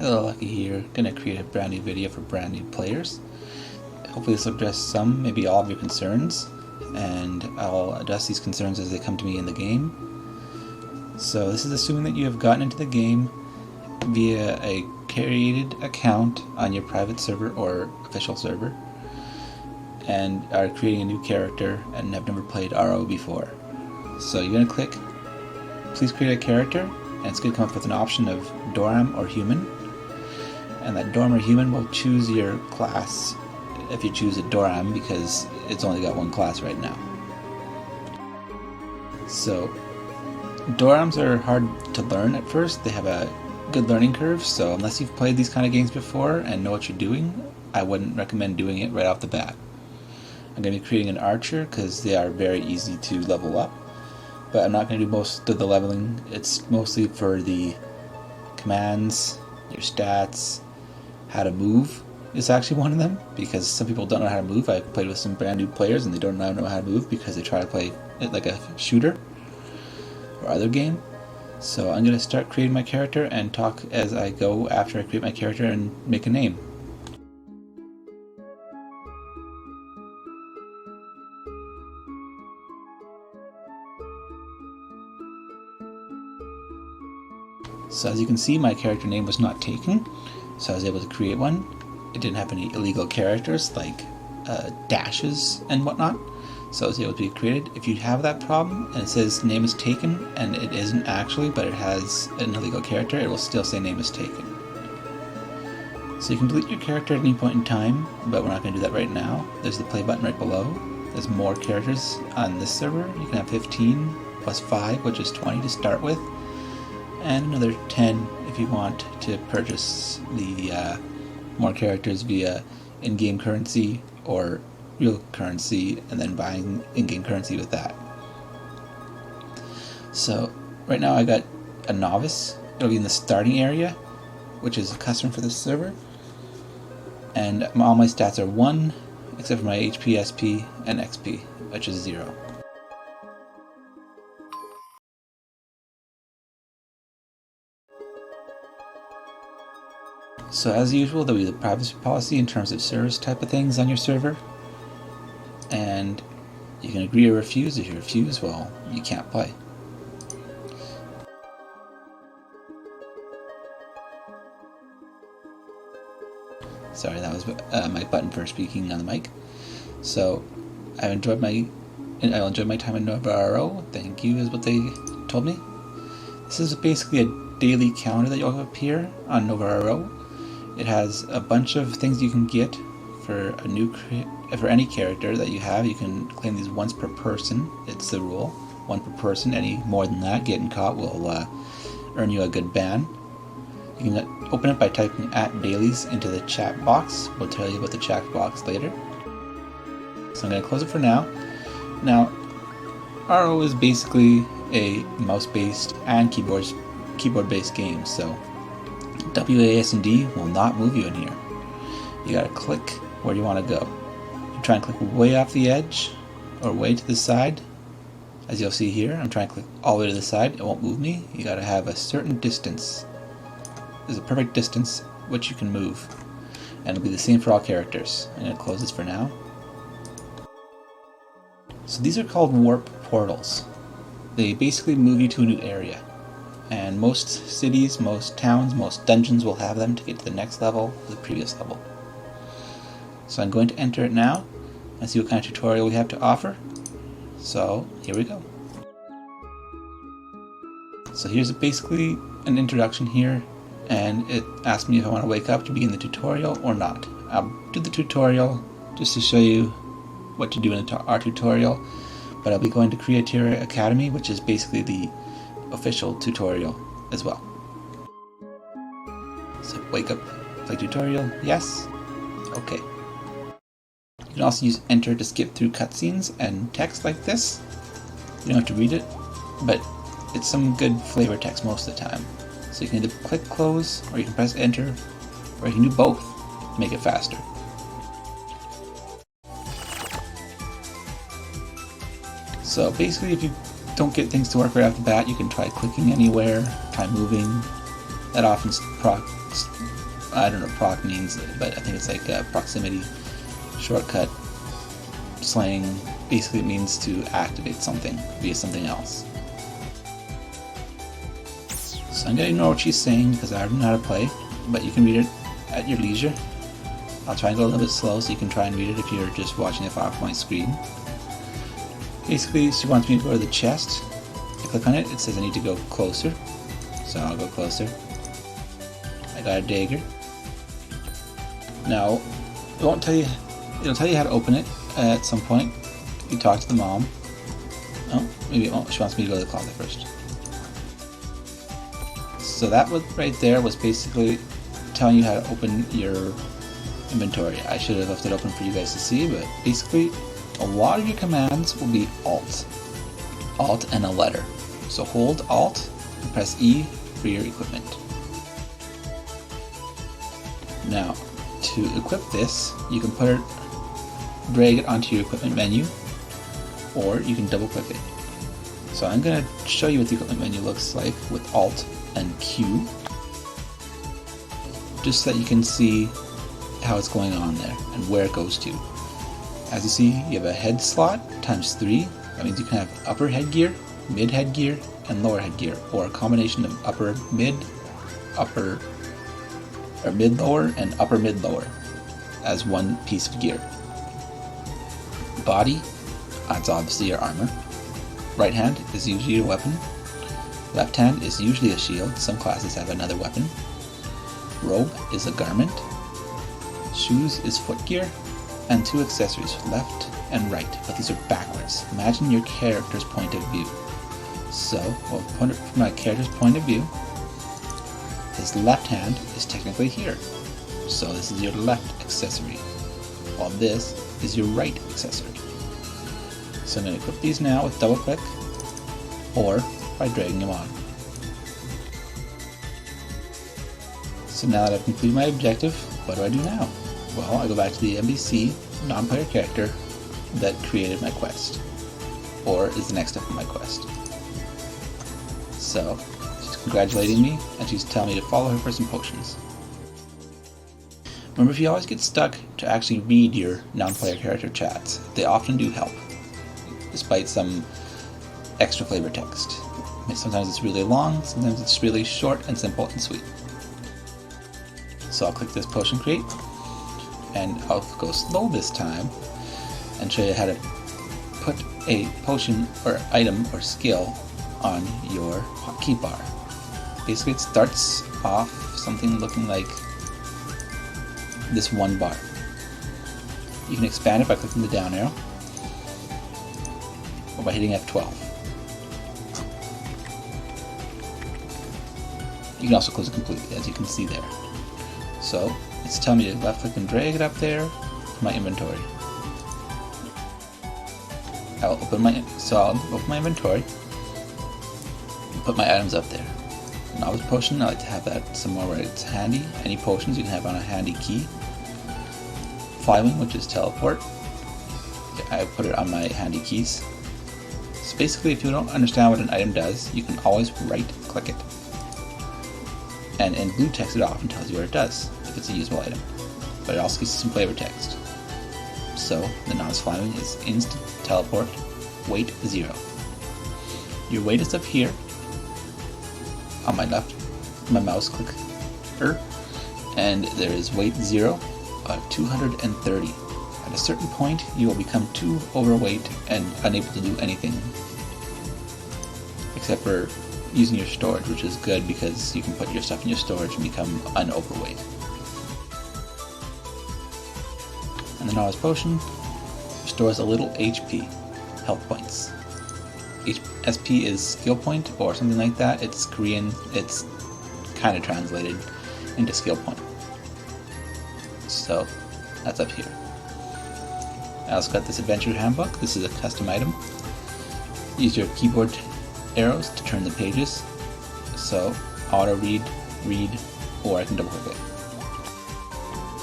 Lu7ky here, gonna create a brand new video for brand new players. Hopefully this will address some, maybe all of your concerns, and I'll address these concerns as they come to me in the game. So this is assuming that you have gotten into the game via a created account on your private server or official server, and are creating a new character and have never played RO before. So you're gonna click please create a character, and it's gonna come up with an option of Doram or human. And that Doram or human will choose your class if you choose a Doram, because it's only got one class right now. So Dorams are hard to learn at first. They have a good learning curve, so unless you've played these kind of games before and know what you're doing, I wouldn't recommend doing it right off the bat. I'm going to be creating an archer because they are very easy to level up, but I'm not going to do most of the leveling. It's mostly for the commands, your stats, how to move is actually one of them, because some people don't know how to move. I've played with some brand new players and they don't know how to move because they try to play it like a shooter or other game. So I'm going to start creating my character and talk as I go after I create my character and make a name. So as you can see, my character name was not taken, so I was able to create one. It didn't have any illegal characters like dashes and whatnot, so I was able to be created. If you have that problem and it says name is taken and it isn't actually, but it has an illegal character, it will still say name is taken. So you can delete your character at any point in time, but we're not going to do that right now. There's the play button right below. There's more characters on this server. You can have 15 plus 5, which is 20 to start with, and another 10 if you want to purchase the more characters via in-game currency or real currency, and then buying in-game currency with that. So right now I got a novice. It'll be in the starting area, which is custom for this server, and all my stats are 1 except for my HP, SP, and XP, which is 0. So as usual, there'll be the privacy policy in terms of service type of things on your server, and you can agree or refuse. If you refuse, well, you can't play. Sorry, that was my button for speaking on the mic. So I'll enjoy my time in NovaRo. Thank you is what they told me. This is basically a daily calendar that you'll have appear on NovaRo. It has a bunch of things you can get for any character that you have. You can claim these once per person. It's the rule, 1 per person. Any more than that, getting caught will earn you a good ban. You can open it by typing @dailies into the chat box. We'll tell you about the chat box later. So I'm going to close it for now. Now, RO is basically a mouse-based and keyboard-based game, so WASD will not move you in here. You gotta click where you want to go. You try and click way off the edge or way to the side. As you'll see here, I'm trying to click all the way to the side. It won't move me. You gotta have a certain distance. There's a perfect distance which you can move, and it'll be the same for all characters. I'm gonna close this for now. So these are called warp portals. They basically move you to a new area. And most cities, most towns, most dungeons will have them to get to the next level, the previous level. So I'm going to enter it now and see what kind of tutorial we have to offer. So here we go. So here's basically an introduction here, and it asks me if I want to wake up to begin the tutorial or not. I'll do the tutorial just to show you what to do in our tutorial, but I'll be going to Creativa Academy, which is basically the official tutorial as well. So wake up, play tutorial, yes, okay. You can also use enter to skip through cutscenes and text like this. You don't have to read it, but it's some good flavor text most of the time. So you can either click close, or you can press enter, or you can do both to make it faster. So basically, if you don't get things to work right off the bat, you can try clicking anywhere, try moving, That often I don't know what proc means, but I think it's like a proximity shortcut slang. Basically it means to activate something via something else. So I'm going to ignore what she's saying because I already know how to play, but you can read it at your leisure. I'll try and go a little bit slow so you can try and read it if you're just watching it off my screen. Basically, she wants me to go to the chest. I click on it, it says I need to go closer, so I'll go closer. I got a dagger. Now, it'll tell you how to open it at some point. You talk to the mom. Oh, maybe she wants me to go to the closet first. So that was right there was basically telling you how to open your inventory. I should have left it open for you guys to see, but basically a lot of your commands will be Alt and a letter. So hold Alt and press E for your equipment. Now, to equip this, you can drag it onto your equipment menu, or you can double click it. So I'm going to show you what the equipment menu looks like with Alt and Q, just so that you can see how it's going on there and where it goes to. As you see, you have a head slot times 3. That means you can have upper headgear, mid headgear, and lower headgear, or a combination of upper mid lower, and upper mid lower as one piece of gear. Body, that's obviously your armor. Right hand is usually your weapon. Left hand is usually a shield. Some classes have another weapon. Robe is a garment. Shoes is footgear. And 2 accessories, left and right, but these are backwards. Imagine your character's point of view. So, from my character's point of view, his left hand is technically here. So this is your left accessory, while this is your right accessory. So I'm going to equip these now with double click, or by dragging them on. So now that I've completed my objective, what do I do now? Well, I go back to the NPC, non-player character, that created my quest, or is the next step in my quest. So, she's congratulating me, and she's telling me to follow her for some potions. Remember, if you always get stuck to actually read your non-player character chats, they often do help, despite some extra flavor text. Sometimes it's really long, sometimes it's really short and simple and sweet. So I'll click this potion crate, and I'll go slow this time and show you how to put a potion or item or skill on your hotkey bar. Basically it starts off something looking like this one bar. You can expand it by clicking the down arrow or by hitting F12. You can also close it completely, as you can see there. So it's telling me to left click and drag it up there to my inventory. I'll open my inventory and put my items up there. Novice potion, I like to have that somewhere where it's handy. Any potions you can have on a handy key. Flywing, which is teleport, I put it on my handy keys. So basically, if you don't understand what an item does, you can always right click it. And in blue text it often tells you what it does, if it's a usable item. But it also gives you some flavor text. So, the novice flywing is instant teleport, weight 0. Your weight is up here, on my left, my mouse clicker, and there is weight 0 of 230. At a certain point, you will become too overweight and unable to do anything, except for using your storage, which is good because you can put your stuff in your storage and become unoverweight. And the novice potion restores a little HP, health points. SP is skill point or something like that. It's Korean, it's kind of translated into skill point. So that's up here. I also got this adventure handbook. This is a custom item. Use your keyboard arrows to turn the pages. So auto read, or I can double click it.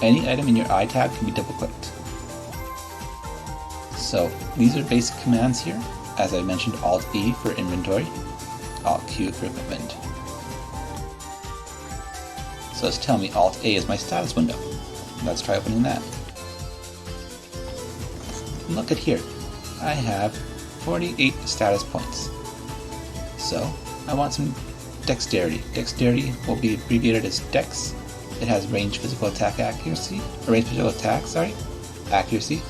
Any item in your I tab can be double clicked. So these are basic commands here. As I mentioned, Alt E for inventory, Alt Q for equipment. So it's telling me Alt A is my status window. Let's try opening that. And look at here. I have 48 status points. So I want some dexterity. Dexterity will be abbreviated as Dex. It has range physical attack accuracy, accuracy,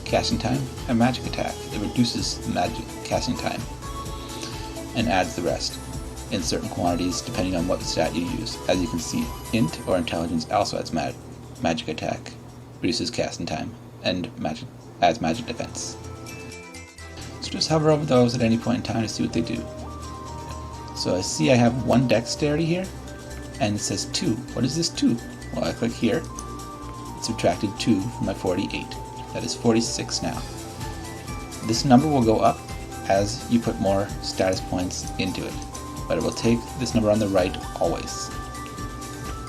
casting time, and magic attack. It reduces the magic casting time and adds the rest in certain quantities depending on what stat you use. As you can see, int or intelligence also adds magic attack, reduces casting time, and adds magic defense. So just hover over those at any point in time to see what they do. So I see I have 1 dexterity here, and it says 2. What is this 2? Well, I click here, it subtracted 2 from my 48. That is 46 now. This number will go up as you put more status points into it, but it will take this number on the right always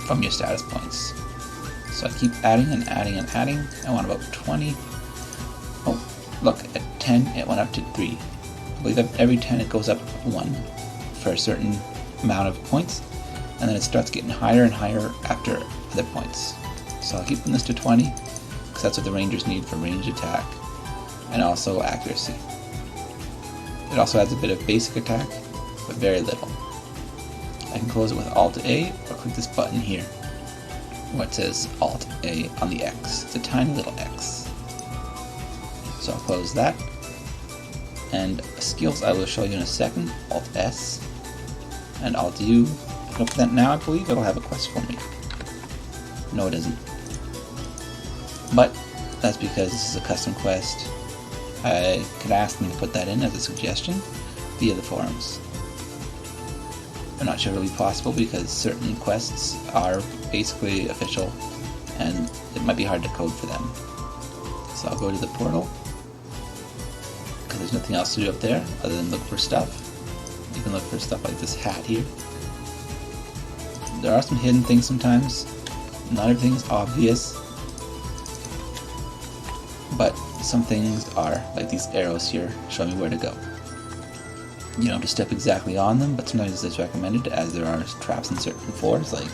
from your status points. So I keep adding and adding and adding. I want about 20. Oh, look, at 10 it went up to 3. I believe that every 10 it goes up 1 for a certain amount of points, and then it starts getting higher and higher after other points. So I'll keep this to 20 because that's what the rangers need for range attack and also accuracy. It also adds a bit of basic attack, but very little. I can close it with Alt A or click this button here where it says Alt A on the X. It's a tiny little X. So I'll close that. And skills I will show you in a second. Alt S and Alt U. Open that now, I believe it'll have a quest for me. No, it doesn't. But that's because this is a custom quest. I could ask them to put that in as a suggestion via the forums. I'm not sure it'll be possible because certain quests are basically official and it might be hard to code for them. So I'll go to the portal because there's nothing else to do up there other than look for stuff. You can look for stuff like this hat here. There are some hidden things sometimes. Not everything is obvious, but some things are, like these arrows here showing me where to go. You don't have to step exactly on them, but sometimes it's recommended as there are traps in certain floors, like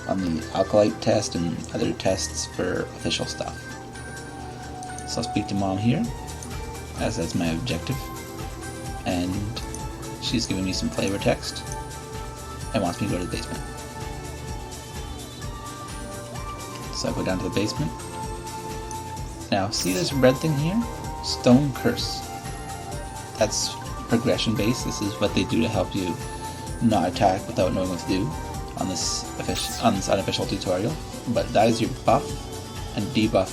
on the Alkalite test and other tests for official stuff. So I'll speak to Mom here, as that's my objective, and she's giving me some flavor text and wants me to go to the basement. So I go down to the basement. Now, see this red thing here? Stone Curse. That's progression based. This is what they do to help you not attack without knowing what to do on this unofficial tutorial. But that is your buff and debuff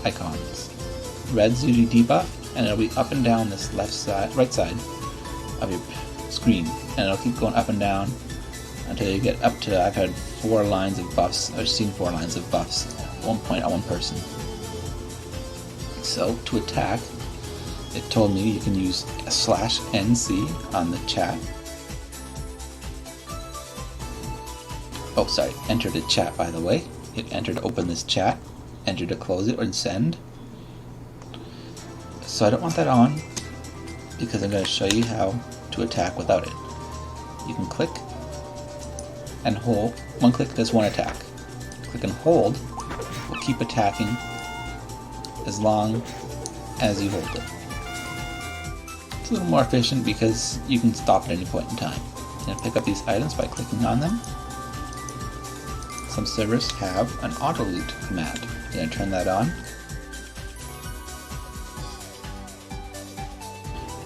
icons. Red's usually debuff, and it'll be up and down this right side of your screen, and it'll keep going up and down until you get up to, I've had 4 lines of buffs, I've seen 4 lines of buffs at one point on one person. So to attack, it told me you can use /NC on the chat. Oh, sorry, enter to chat, by the way. Hit enter to open this chat, enter to close it or send. So I don't want that on because I'm going to show you how to attack without it. You can click and hold. One click does one attack. Click and hold will keep attacking as long as you hold it. It's a little more efficient because you can stop at any point in time. You can pick up these items by clicking on them. Some servers have an auto loot command. I'm going to turn that on.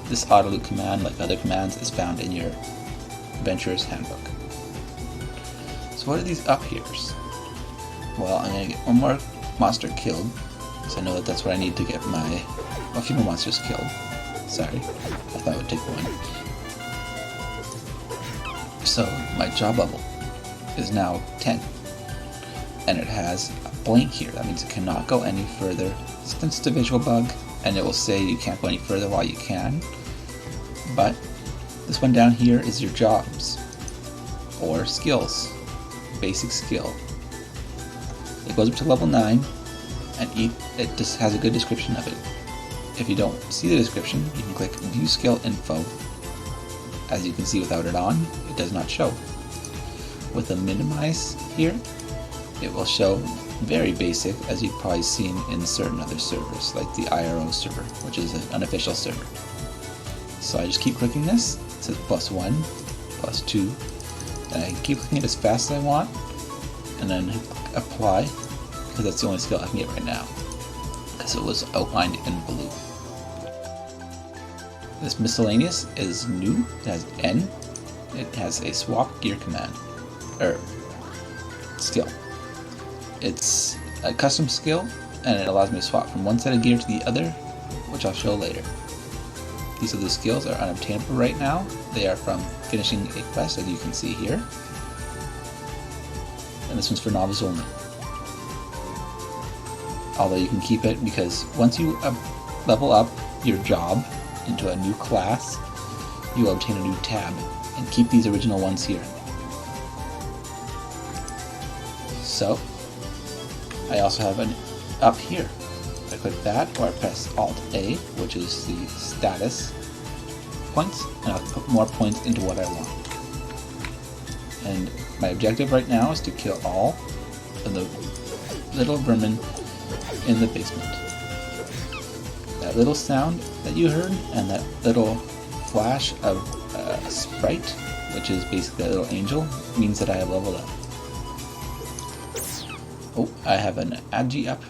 This auto loot command, like other commands, is found in your Adventurer's Handbook. So what are these up here's? Well, I'm going to get one more monster killed, because I know that that's what I need to get a few more monsters killed. Sorry, I thought it would take one. So my job level is now 10, and it has a blank here. That means it cannot go any further. It's just a visual bug, and it will say you can't go any further while you can. But this one down here is your jobs or skills. Basic skill. It goes up to level 9, and it just has a good description of it. If you don't see the description, you can click View Skill Info. As you can see, without it on, it does not show. with a minimize here, it will show very basic, as you've probably seen in certain other servers, like the IRO server, which is an unofficial server. So I just keep clicking this. It says +1, +2, and I keep clicking it as fast as I want, and then hit apply, because that's the only skill I can get right now, because it was outlined in blue. This miscellaneous is new. It has N. It has a swap gear command, or skill. It's a custom skill, and it allows me to swap from one set of gear to the other, which I'll show later. These other skills are unobtainable right now. They are from finishing a quest, as you can see here. And this one's for novice only. Although you can keep it, because once you level up your job into a new class, you will obtain a new tab, and keep these original ones here. So, I also have an up here. I click that, or I press Alt-A, which is the status points, and I'll put more points into what I want. And my objective right now is to kill all of the little vermin in the basement. That little sound that you heard, and that little flash of sprite, which is basically a little angel, means that I have leveled up. Oh, I have an Agi up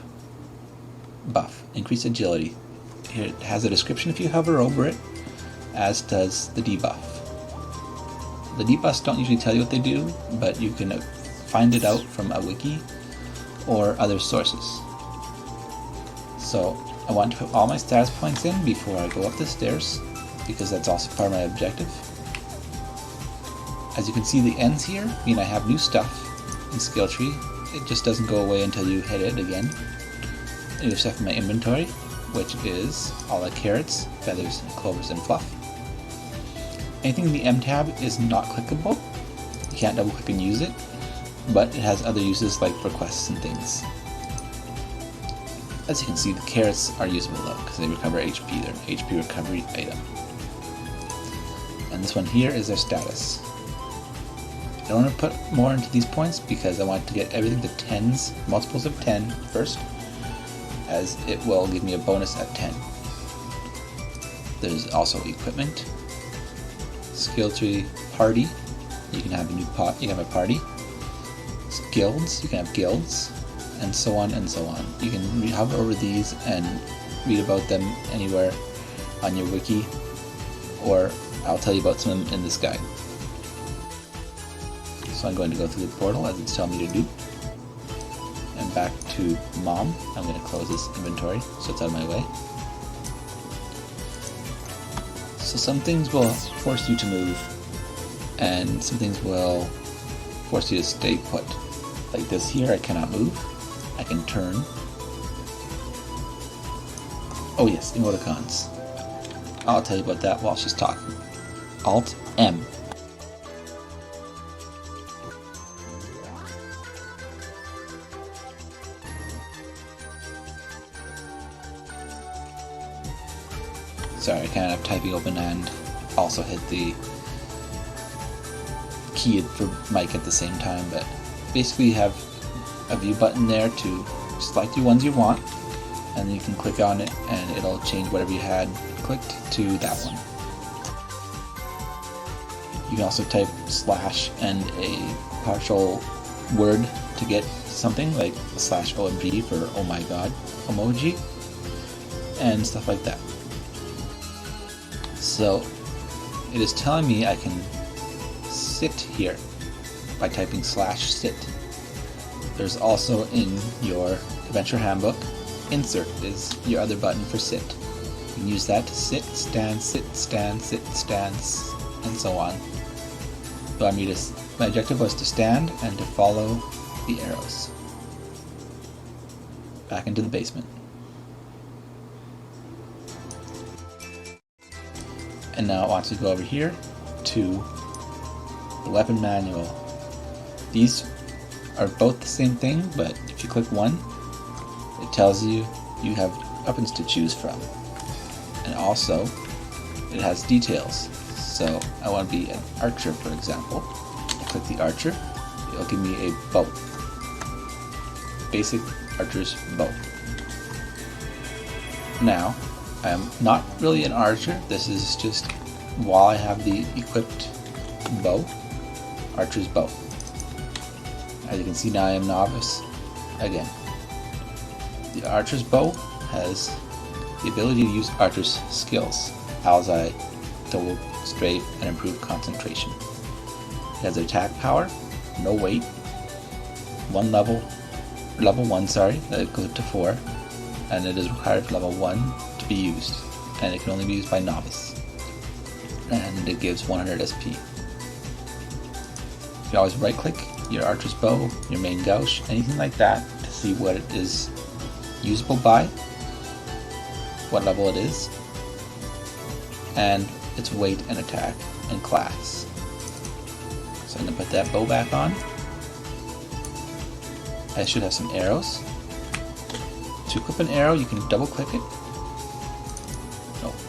buff, increased agility. Here it has a description if you hover over it, as does the debuff. The debuffs don't usually tell you what they do, but you can find it out from a wiki or other sources. So I want to put all my status points in before I go up the stairs, because that's also part of my objective. As you can see, the ends here mean I have new stuff in skill tree. It just doesn't go away until you hit it again. New stuff in my inventory, which is all the carrots, feathers, clovers, and fluff. Anything in the M tab is not clickable. You can't double click and use it, but it has other uses like for quests and things. As you can see, the carrots are usable though, because they recover HP. They're an HP recovery item. And this one here is their status. I don't want to put more into these points because I want to get everything to 10s, multiples of 10 first, as it will give me a bonus at 10. There's also equipment, skill tree, party. You can have a new pot. You can have a party. Guilds. You can have guilds, and so on and so on. You can hover over these and read about them anywhere on your wiki, or I'll tell you about some of them in this guide. So I'm going to go through the portal as it's telling me to do. And back to Mom. I'm going to close this inventory so it's out of my way. So some things will force you to move, and some things will force you to stay put. Like this here, I cannot move. I can turn. Oh yes, emoticons. I'll tell you about that while she's talking. Alt-M. Sorry, I can't have typing open and also hit the key for mic at the same time, but basically you have a view button there to select the ones you want, and then you can click on it and it'll change whatever you had clicked to that one. You can also type slash and a partial word to get something, like /OMG for oh my god emoji, and stuff like that. So it is telling me I can sit here by typing /sit. There's also in your adventure handbook, insert is your other button for sit. You can use that to sit, stand, and so on. But my objective was to stand and to follow the arrows back into the basement. And now I want to go over here to the weapon manual. These are both the same thing, but if you click one, it tells you you have weapons to choose from. And also, it has details. So I want to be an archer, for example. I click the archer, it'll give me a bow. Basic archer's bow. Now, I'm not really an archer. This is just while I have the equipped bow, archer's bow. As you can see now I am novice again. The archer's bow has the ability to use archer's skills, Ally, double strafe, and improved concentration. It has attack power, no weight, level 1, that goes up to 4, and it is required for level 1 to be used, and it can only be used by novice. And it gives 100 SP. You always right click your archer's bow, your main gouge, anything like that to see what it is usable by, what level it is, and its weight and attack and class. So I'm going to put that bow back on. I should have some arrows. To equip an arrow, you can double click it.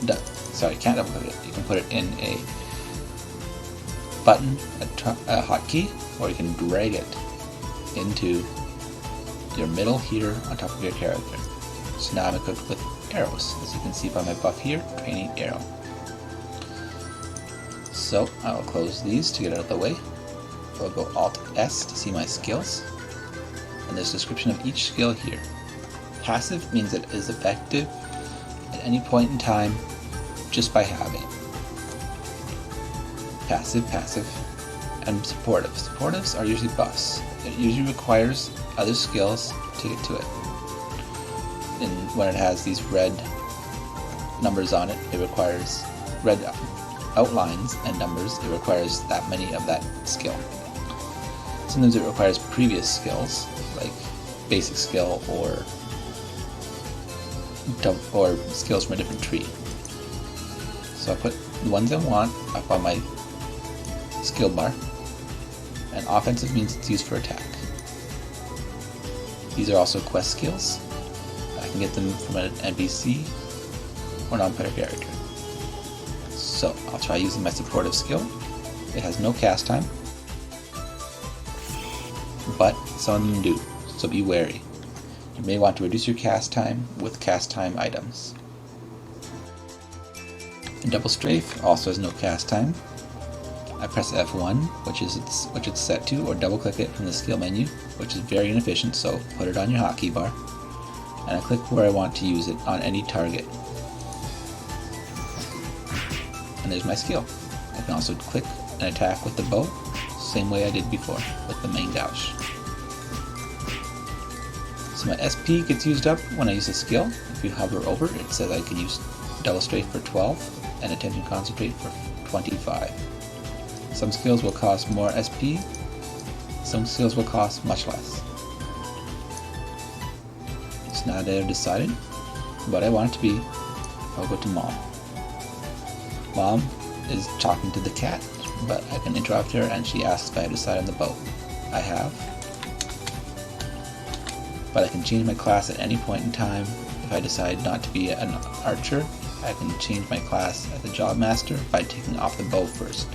No, sorry, can't double click it. You can put it in a button, a hotkey, or you can drag it into your middle here on top of your character. So now I'm equipped with arrows, as you can see by my buff here, training arrow. So I will close these to get out of the way. I'll go Alt S to see my skills, and there's a description of each skill here. Passive means it is effective at any point in time just by having. Passive, and supportive. Supportives are usually buffs. It usually requires other skills to get to it. And when it has these red numbers on it, it requires red outlines and numbers. It requires that many of that skill. Sometimes it requires previous skills, like basic skill or skills from a different tree. So I put the ones I want up on my skill bar, and offensive means it's used for attack. These are also quest skills. I can get them from an NPC or non-player character. So I'll try using my supportive skill. It has no cast time, but some of them do, so be wary. You may want to reduce your cast time with cast time items. And double strafe also has no cast time. I press F1, which it's set to, or double click it from the skill menu, which is very inefficient, so put it on your hotkey bar. And I click where I want to use it on any target. And there's my skill. I can also click and attack with the bow, same way I did before with the main gouge. So my SP gets used up when I use a skill. If you hover over it, it says I can use double strafe for 12 and attention concentrate for 25. Some skills will cost more SP, some skills will cost much less. So now that I've decided what I want it to be, I'll go to Mom. Mom is talking to the cat, but I can interrupt her and she asks if I have decided on the bow. I have. But I can change my class at any point in time. If I decide not to be an archer, I can change my class as a job master by taking off the bow first.